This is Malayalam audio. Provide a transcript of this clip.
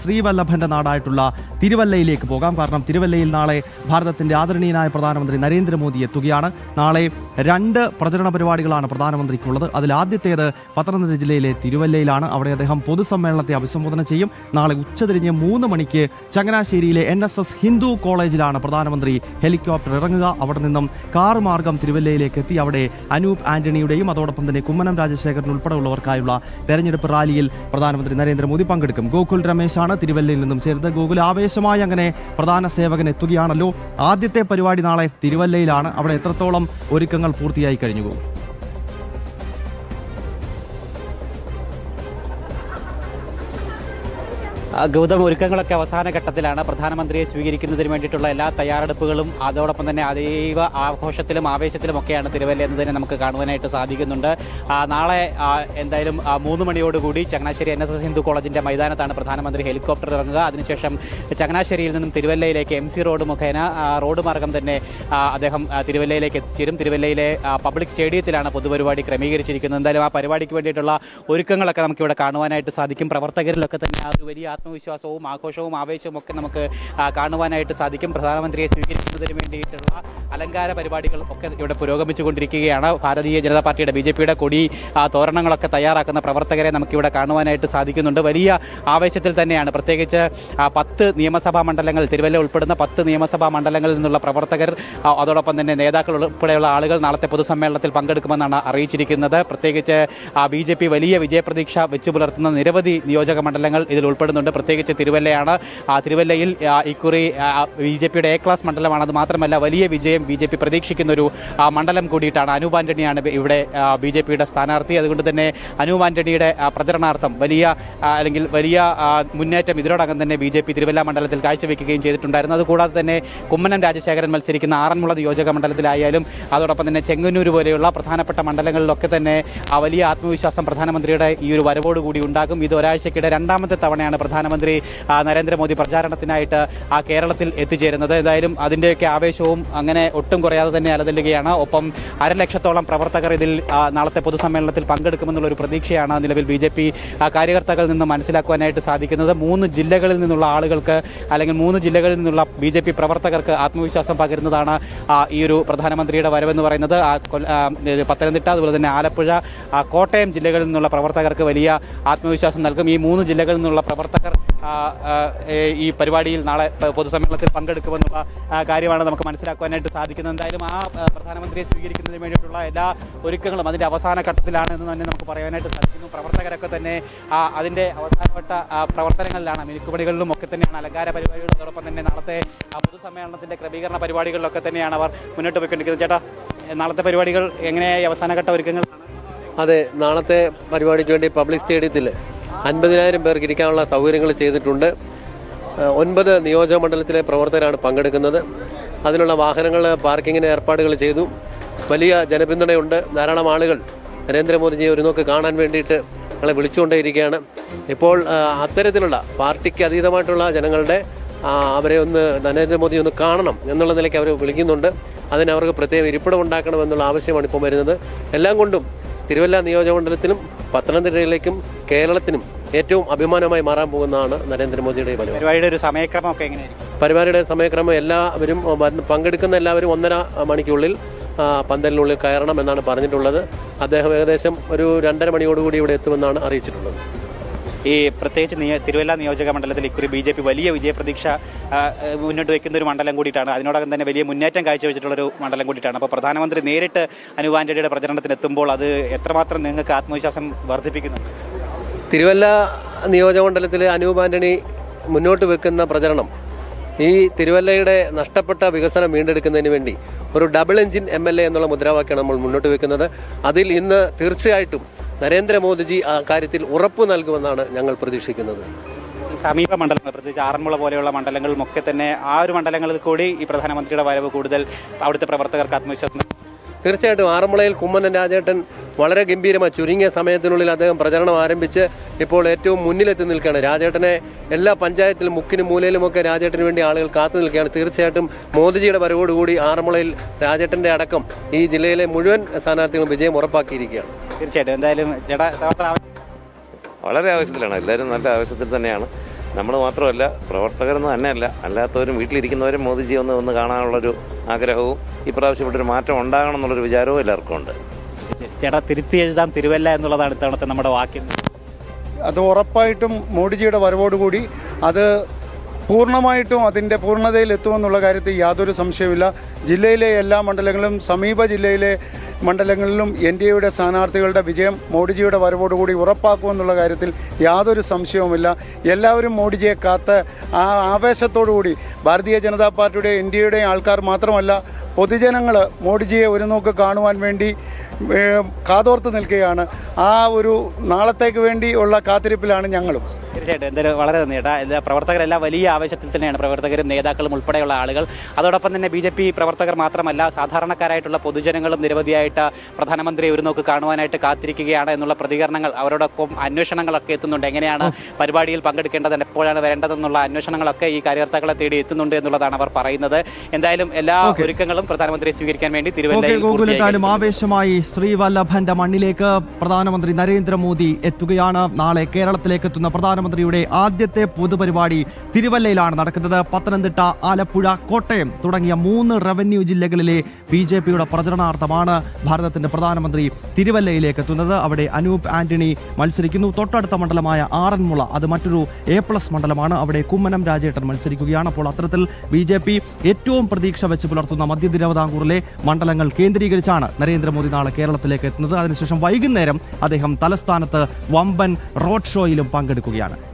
ശ്രീവല്ലഭന്റെ നാടായിട്ടുള്ള തിരുവല്ലയിലേക്ക് പോകാം. കാരണം തിരുവല്ലയിൽ നാളെ ഭാരതത്തിന്റെ ആദരണീയനായ പ്രധാനമന്ത്രി നരേന്ദ്രമോദി എത്തുകയാണ്. നാളെ 2 പ്രചരണ പരിപാടികളാണ് പ്രധാനമന്ത്രിക്കുള്ളത്. അതിൽ ആദ്യത്തേത് പത്തനംതിട്ട ജില്ലയിലെ തിരുവല്ലയിലാണ്. അവിടെ അദ്ദേഹം പൊതുസമ്മേളനത്തെ അഭിസംബോധന ചെയ്യും. നാളെ ഉച്ചതിരിഞ്ഞ് 3 മണിക്ക് ചങ്ങനാശ്ശേരിയിലെ NSS ഹിന്ദു കോളേജിലാണ് പ്രധാനമന്ത്രി ഹെലികോപ്റ്റർ ഇറങ്ങുക. അവിടെ നിന്നും കാർ മാർഗം തിരുവല്ലയിലേക്ക് എത്തി അവിടെ അനൂപ് ആന്റണിയുടെയും അതോടൊപ്പം തന്നെ കുമ്മനം രാജശേഖരൻ ഉൾപ്പെടെയുള്ളവർക്കായുള്ള തെരഞ്ഞെടുപ്പ് റാലിയിൽ പ്രധാനമന്ത്രി നരേന്ദ്രമോദി പങ്കെടുക്കും. ഗോകുൽ രമേശാണ് തിരുവല്ലയിൽ നിന്നും ചേർന്നത്. ഗോകുൽ, ആവേശമായി അങ്ങനെ പ്രധാന സേവകൻ എത്തുകയാണല്ലോ. ആദ്യത്തെ പരിപാടി നാളെ തിരുവല്ലയിലാണ്. അവിടെ എത്രത്തോളം ഒരുക്കങ്ങൾ പൂർത്തിയായി കഴിഞ്ഞു? ഗൗതം, ഒരുക്കങ്ങളൊക്കെ അവസാന ഘട്ടത്തിലാണ്. പ്രധാനമന്ത്രിയെ സ്വീകരിക്കുന്നതിന് വേണ്ടിയിട്ടുള്ള എല്ലാ തയ്യാറെടുപ്പുകളും അതോടൊപ്പം തന്നെ അതീവ ആഘോഷത്തിലും ആവേശത്തിലുമൊക്കെയാണ് തിരുവല്ല എന്ന് തന്നെ നമുക്ക് കാണുവാനായിട്ട് സാധിക്കുന്നുണ്ട്. നാളെ എന്തായാലും 3 മണിയോടുകൂടി ചങ്ങനാശ്ശേരി NSS ഹിന്ദു കോളേജിൻ്റെ മൈതാനത്താണ് പ്രധാനമന്ത്രി ഹെലികോപ്റ്റർ ഇറങ്ങുക. അതിനുശേഷം ചങ്ങനാശ്ശേരിയിൽ നിന്നും തിരുവല്ലയിലേക്ക് MC റോഡ് മുഖേന റോഡ് മാർഗം തന്നെ അദ്ദേഹം തിരുവല്ലയിലേക്ക് എത്തിച്ചേരും. തിരുവല്ലയിലെ പബ്ലിക് സ്റ്റേഡിയത്തിലാണ് പൊതുപരിപാടി ക്രമീകരിച്ചിരിക്കുന്നത്. എന്തായാലും ആ പരിപാടിക്ക് വേണ്ടിയിട്ടുള്ള ഒരുക്കങ്ങളൊക്കെ നമുക്കിവിടെ കാണുവാനായിട്ട് സാധിക്കും. പ്രവർത്തകരിലൊക്കെ തന്നെ ആ ഒരു വലിയ ആത്മവിശ്വാസവും ആഘോഷവും ആവേശവും ഒക്കെ നമുക്ക് കാണുവാനായിട്ട് സാധിക്കും. പ്രധാനമന്ത്രിയെ സ്വീകരിക്കുന്നതിന് വേണ്ടിയിട്ടുള്ള അലങ്കാര പരിപാടികൾ ഒക്കെ ഇവിടെ പുരോഗമിച്ചുകൊണ്ടിരിക്കുകയാണ്. ഭാരതീയ ജനതാ പാർട്ടിയുടെ BJPയുടെ കൊടി തോരണങ്ങളൊക്കെ തയ്യാറാക്കുന്ന പ്രവർത്തകരെ നമുക്കിവിടെ കാണുവാനായിട്ട് സാധിക്കുന്നുണ്ട്. വലിയ ആവേശത്തിൽ തന്നെയാണ്. പ്രത്യേകിച്ച് 10 നിയമസഭാ മണ്ഡലങ്ങൾ, തിരുവല്ല ഉൾപ്പെടുന്ന 10 നിയമസഭാ മണ്ഡലങ്ങളിൽ നിന്നുള്ള പ്രവർത്തകർ അതോടൊപ്പം തന്നെ നേതാക്കൾ ഉൾപ്പെടെയുള്ള ആളുകൾ നാളത്തെ പൊതുസമ്മേളനത്തിൽ പങ്കെടുക്കുമെന്നാണ് അറിയിച്ചിരിക്കുന്നത്. പ്രത്യേകിച്ച് BJP വലിയ വിജയപ്രതീക്ഷ വെച്ചു പുലർത്തുന്ന നിരവധി നിയോജക മണ്ഡലങ്ങൾ ഇതിൽ ഉൾപ്പെടുന്നുണ്ട്. പ്രത്യേകിച്ച് തിരുവല്ലയാണ്. തിരുവല്ലയിൽ ഇക്കുറി BJPയുടെ A ക്ലാസ് മണ്ഡലമാണ്. അത് മാത്രമല്ല വലിയ വിജയം BJP പ്രതീക്ഷിക്കുന്ന ഒരു മണ്ഡലം കൂടിയിട്ടാണ്. അനൂപ് ആന്റണിയാണ് ഇവിടെ BJPയുടെ സ്ഥാനാർത്ഥി. അതുകൊണ്ട് തന്നെ അനൂപ് ആന്റണിയുടെ പ്രചരണാർത്ഥം വലിയ മുന്നേറ്റം ഇതിനോടകം തന്നെ BJP തിരുവല്ല മണ്ഡലത്തിൽ കാഴ്ചവെക്കുകയും ചെയ്തിട്ടുണ്ടായിരുന്നു. അതുകൂടാതെ തന്നെ കുമ്മനം രാജശേഖരൻ മത്സരിക്കുന്ന ആറന്മുള നിയോജക മണ്ഡലത്തിലായാലും അതോടൊപ്പം തന്നെ ചെങ്ങന്നൂർ പോലെയുള്ള പ്രധാനപ്പെട്ട മണ്ഡലങ്ങളിലൊക്കെ തന്നെ വലിയ ആത്മവിശ്വാസം പ്രധാനമന്ത്രിയുടെ ഈ ഒരു വരവോടുകൂടി ഉണ്ടാകും. ഇത് ഒരാഴ്ചക്കിടെ 2ാമത്തെ തവണയാണ് പ്രധാനമന്ത്രി നരേന്ദ്രമോദി പ്രചാരണത്തിനായിട്ട് കേരളത്തിൽ എത്തിച്ചേരുന്നത്. എന്തായാലും അതിൻ്റെയൊക്കെ ആവേശവും അങ്ങനെ ഒട്ടും കുറയാതെ തന്നെ അലതല്ലുകയാണ്. ഒപ്പം 1.5 ലക്ഷത്തോളം പ്രവർത്തകർ ഇതിൽ നാളത്തെ പൊതുസമ്മേളനത്തിൽ പങ്കെടുക്കുമെന്നുള്ളൊരു പ്രതീക്ഷയാണ് നിലവിൽ BJP കാര്യകർത്താക്കളിൽ നിന്ന് മനസ്സിലാക്കുവാനായിട്ട് സാധിക്കുന്നത്. 3 ജില്ലകളിൽ നിന്നുള്ള ആളുകൾക്ക് അല്ലെങ്കിൽ 3 ജില്ലകളിൽ നിന്നുള്ള BJP പ്രവർത്തകർക്ക് ആത്മവിശ്വാസം പകരുന്നതാണ് ഈ ഒരു പ്രധാനമന്ത്രിയുടെ വരവെന്ന് പറയുന്നത്. പത്തനംതിട്ട, അതുപോലെ തന്നെ ആലപ്പുഴ, കോട്ടയം ജില്ലകളിൽ നിന്നുള്ള പ്രവർത്തകർക്ക് വലിയ ആത്മവിശ്വാസം നൽകും. ഈ 3 ജില്ലകളിൽ നിന്നുള്ള പ്രവർത്തകർ ഈ പരിപാടിയിൽ നാളെ പൊതുസമ്മേളനത്തിൽ പങ്കെടുക്കുമെന്നുള്ള കാര്യമാണ് നമുക്ക് മനസ്സിലാക്കുവാനായിട്ട് സാധിക്കുന്നത്. എന്തായാലും ആ പ്രധാനമന്ത്രിയെ സ്വീകരിക്കുന്നതിന് വേണ്ടിയിട്ടുള്ള എല്ലാ ഒരുക്കങ്ങളും അതിൻ്റെ അവസാന ഘട്ടത്തിലാണ് എന്ന് തന്നെ നമുക്ക് പറയാനായിട്ട് സാധിക്കുന്നു. പ്രവർത്തകരൊക്കെ തന്നെ അതിൻ്റെ അവസാനപ്പെട്ട പ്രവർത്തനങ്ങളിലാണ്. മിനുക്കുപടികളിലും ഒക്കെ തന്നെയാണ്. അലങ്കാര പരിപാടികളും അതോടൊപ്പം തന്നെ നാളത്തെ പൊതുസമ്മേളനത്തിൻ്റെ ക്രമീകരണ പരിപാടികളിലൊക്കെ തന്നെയാണ് അവർ മുന്നോട്ട് പോയിക്കൊണ്ടിരിക്കുന്നത്. ചേട്ടാ, നാളത്തെ പരിപാടികൾ എങ്ങനെയായി അവസാനഘട്ട ഒരുക്കങ്ങളാണ്? അതെ, നാളത്തെ പരിപാടിക്ക് വേണ്ടി പബ്ലിക് സ്റ്റേഡിയത്തിൽ 50,000 പേർക്ക് ഇരിക്കാനുള്ള സൗകര്യങ്ങൾ ചെയ്തിട്ടുണ്ട്. 9 നിയോജക മണ്ഡലത്തിലെ പ്രവർത്തകരാണ് പങ്കെടുക്കുന്നത്. അതിനുള്ള വാഹനങ്ങൾ പാർക്കിങ്ങിന് ഏർപ്പാടുകൾ ചെയ്തു. വലിയ ജനപിന്തുണയുണ്ട്. ധാരാളം ആളുകൾ നരേന്ദ്രമോദിജിയെ ഒരു നോക്ക് കാണാൻ വേണ്ടിയിട്ട് ഞങ്ങളെ വിളിച്ചുകൊണ്ടേയിരിക്കുകയാണ്. ഇപ്പോൾ അത്തരത്തിലുള്ള പാർട്ടിക്ക് അതീതമായിട്ടുള്ള ജനങ്ങളുടെ അവരെ നരേന്ദ്രമോദി ഒന്ന് കാണണം എന്നുള്ള നിലയ്ക്ക് അവർ വിളിക്കുന്നുണ്ട്. അതിന് അവർക്ക് പ്രത്യേകം ഇരിപ്പിടം ഉണ്ടാക്കണമെന്നുള്ള ആവശ്യമാണ് ഇപ്പോൾ വരുന്നത്. എല്ലാം കൊണ്ടും തിരുവല്ല നിയോജകമണ്ഡലത്തിലും പത്തനംതിട്ടയിലേക്കും കേരളത്തിനും ഏറ്റവും അഭിമാനമായി മാറാൻ പോകുന്നതാണ് നരേന്ദ്രമോദിയുടെ പരിപാടിയുടെ ഒരു സമയക്രമമൊക്കെ എങ്ങനെയായിരിക്കും? പരിപാടിയുടെ സമയക്രമം എല്ലാവരും പങ്കെടുക്കുന്ന എല്ലാവരും 1.5 മണിക്കുള്ളിൽ പന്തലിനുള്ളിൽ കയറണം എന്നാണ് പറഞ്ഞിട്ടുള്ളത്. അദ്ദേഹം ഏകദേശം ഒരു 2:30 മണിയോടുകൂടി ഇവിടെ എത്തുമെന്നാണ് അറിയിച്ചിട്ടുള്ളത്. ഈ പ്രത്യേകിച്ച് തിരുവല്ല നിയോജക മണ്ഡലത്തിൽ ഇക്കുറി BJP വലിയ വിജയപ്രതീക്ഷ മുന്നോട്ട് വയ്ക്കുന്ന ഒരു മണ്ഡലം കൂടിയിട്ടാണ്. അതിനോടകം തന്നെ വലിയ മുന്നേറ്റം കാഴ്ചവെച്ചിട്ടുള്ളൊരു മണ്ഡലം കൂടിയിട്ടാണ്. അപ്പോൾ പ്രധാനമന്ത്രി നേരിട്ട് അനൂപ് ആന്റണിയുടെ പ്രചരണത്തിന് എത്തുമ്പോൾ അത് എത്രമാത്രം നിങ്ങൾക്ക് ആത്മവിശ്വാസം വർദ്ധിപ്പിക്കുന്നുണ്ട്? തിരുവല്ല നിയോജകമണ്ഡലത്തിൽ അനൂപ് ആന്റണി മുന്നോട്ട് വെക്കുന്ന പ്രചരണം ഈ തിരുവല്ലയുടെ നഷ്ടപ്പെട്ട വികസനം വീണ്ടെടുക്കുന്നതിന് വേണ്ടി ഒരു ഡബിൾ എഞ്ചിൻ MLA എന്നുള്ള മുദ്രാവാക്യമാണ് നമ്മൾ മുന്നോട്ട് വെക്കുന്നത്. അതിൽ ഇന്ന് തീർച്ചയായിട്ടും നരേന്ദ്രമോദിജി ആ കാര്യത്തിൽ ഉറപ്പ് നൽകുമെന്നാണ് ഞങ്ങൾ പ്രതീക്ഷിക്കുന്നത്. സമീപ മണ്ഡലങ്ങൾ, പ്രത്യേകിച്ച് ആറന്മുള പോലെയുള്ള മണ്ഡലങ്ങളും ഒക്കെ തന്നെ ആ ഒരു മണ്ഡലങ്ങളിൽ കൂടി ഈ പ്രധാനമന്ത്രിയുടെ വരവ് കൂടുതൽ അവിടുത്തെ പ്രവർത്തകർക്ക് ആത്മവിശ്വാസം തീർച്ചയായിട്ടും ആറന്മുളയിൽ കുമ്മനം രാജേട്ടൻ വളരെ ഗംഭീരമായി ചുരുങ്ങിയ സമയത്തിനുള്ളിൽ അദ്ദേഹം പ്രചരണം ആരംഭിച്ച് ഇപ്പോൾ ഏറ്റവും മുന്നിലെത്തി നിൽക്കുകയാണ്. രാജേട്ടനെ എല്ലാ പഞ്ചായത്തിലും മുക്കിനും മൂലയിലുമൊക്കെ രാജേട്ടന് വേണ്ടി ആളുകൾ കാത്തു നിൽക്കുകയാണ്. തീർച്ചയായിട്ടും മോദിജിയുടെ വരവോടുകൂടി ആറന്മുളയിൽ രാജേട്ടൻ്റെ അടക്കം ഈ ജില്ലയിലെ മുഴുവൻ സ്ഥാനാർത്ഥികളും വിജയം ഉറപ്പാക്കിയിരിക്കുകയാണ്. തീർച്ചയായിട്ടും എന്തായാലും വളരെ ആവശ്യത്തിലാണ്. എല്ലാവരും നല്ല ആവശ്യത്തിൽ തന്നെയാണ്. നമ്മൾ മാത്രമല്ല, പ്രവർത്തകരൊന്നും തന്നെയല്ല, അല്ലാത്തവരും വീട്ടിലിരിക്കുന്നവരും മോദിജി ഒന്ന് കാണാനുള്ളൊരു ആഗ്രഹവും ഇപ്രാവശ്യം ഇവിടെ ഒരു മാറ്റം ഉണ്ടാകണം എന്നുള്ളൊരു വിചാരവും എല്ലാവർക്കും ഉണ്ട്. ചേട്ടാ, തിരുത്തി എഴുതാം തിരുവല്ല എന്നുള്ളതാണ് ഇത്തവണത്തെ നമ്മുടെ വാക്യം. അത് ഉറപ്പായിട്ടും മോഡിജിയുടെ വരവോടുകൂടി അത് പൂർണ്ണമായിട്ടും അതിൻ്റെ പൂർണ്ണതയിലെത്തുമെന്നുള്ള കാര്യത്തിൽ യാതൊരു സംശയവുമില്ല. ജില്ലയിലെ എല്ലാ മണ്ഡലങ്ങളും സമീപ ജില്ലയിലെ മണ്ഡലങ്ങളിലും NDAയുടെ സ്ഥാനാർത്ഥികളുടെ വിജയം മോഡിജിയുടെ വരവോടുകൂടി ഉറപ്പാക്കുമെന്നുള്ള കാര്യത്തിൽ യാതൊരു സംശയവുമില്ല. എല്ലാവരും മോഡിജിയെ കാത്ത് ആ ആവേശത്തോടുകൂടി ഭാരതീയ ജനതാ പാർട്ടിയുടെ NDAയുടെയും ആൾക്കാർ മാത്രമല്ല, പൊതുജനങ്ങൾ മോഡിജിയെ ഒരു നോക്ക് കാണുവാൻ വേണ്ടി കാതോർത്ത് നിൽക്കുകയാണ്. ആ ഒരു നാളത്തേക്ക് വേണ്ടിയുള്ള കാത്തിരിപ്പിലാണ് ഞങ്ങളും. തീർച്ചയായിട്ടും എന്തായാലും വളരെ നന്ദി ചേട്ടാ. പ്രവർത്തകരെല്ലാം വലിയ ആവേശത്തിൽ തന്നെയാണ്, പ്രവർത്തകരും നേതാക്കളും ഉൾപ്പെടെയുള്ള ആളുകൾ. അതോടൊപ്പം തന്നെ BJP പ്രവർത്തകർ മാത്രമല്ല, സാധാരണക്കാരായിട്ടുള്ള പൊതുജനങ്ങളും നിരവധിയായിട്ട് പ്രധാനമന്ത്രിയെ ഒരു നോക്ക് കാണുവാനായിട്ട് കാത്തിരിക്കുകയാണ് എന്നുള്ള പ്രതികരണങ്ങൾ, അവരോടൊപ്പം അന്വേഷണങ്ങളൊക്കെ എത്തുന്നുണ്ട്. എങ്ങനെയാണ് പരിപാടിയിൽ പങ്കെടുക്കേണ്ടത്, എപ്പോഴാണ് വരേണ്ടതെന്നുള്ള അന്വേഷണങ്ങളൊക്കെ ഈ കാര്യകർത്താക്കളെ തേടി എത്തുന്നുണ്ട് എന്നുള്ളതാണ് അവർ പറയുന്നത്. എന്തായാലും എല്ലാ ഒരുക്കങ്ങളും പ്രധാനമന്ത്രിയെ സ്വീകരിക്കാൻ വേണ്ടി തിരുവല്ലയിൽ ആവേശമായി ശ്രീവല്ലഭന്റെ മണ്ണിലേക്ക് പ്രധാനമന്ത്രി നരേന്ദ്രമോദി എത്തുകയാണ്. നാളെ കേരളത്തിലേക്ക് എത്തുന്ന പ്രധാനമന്ത്രിയുടെ ആദ്യത്തെ പൊതുപരിപാടി തിരുവല്ലയിലാണ് നടക്കുന്നത്. പത്തനംതിട്ട, ആലപ്പുഴ, കോട്ടയം തുടങ്ങിയ 3 റവന്യൂ ജില്ലകളിലെ BJPയുടെ പ്രചരണാർത്ഥമാണ് ഭാരതത്തിന്റെ പ്രധാനമന്ത്രി തിരുവല്ലയിലേക്ക് എത്തുന്നത്. അവിടെ അനൂപ് ആന്റണി മത്സരിക്കുന്നു. തൊട്ടടുത്ത മണ്ഡലമായ ആറന്മുള, അത് മറ്റൊരു A+ മണ്ഡലമാണ്. അവിടെ കുമ്മനം രാജേട്ടൻ മത്സരിക്കുകയാണ്. അപ്പോൾ അത്തരത്തിൽ BJP ഏറ്റവും പ്രതീക്ഷ വെച്ച് പുലർത്തുന്ന മധ്യ തിരുവിതാംകൂറിലെ മണ്ഡലങ്ങൾ കേന്ദ്രീകരിച്ചാണ് നരേന്ദ്രമോദി നാളെ കേരളത്തിലേക്ക് എത്തുന്നത്. അതിനുശേഷം വൈകുന്നേരം അദ്ദേഹം തലസ്ഥാനത്ത് വമ്പൻ റോഡ് ഷോയിലും പങ്കെടുക്കുകയാണ്.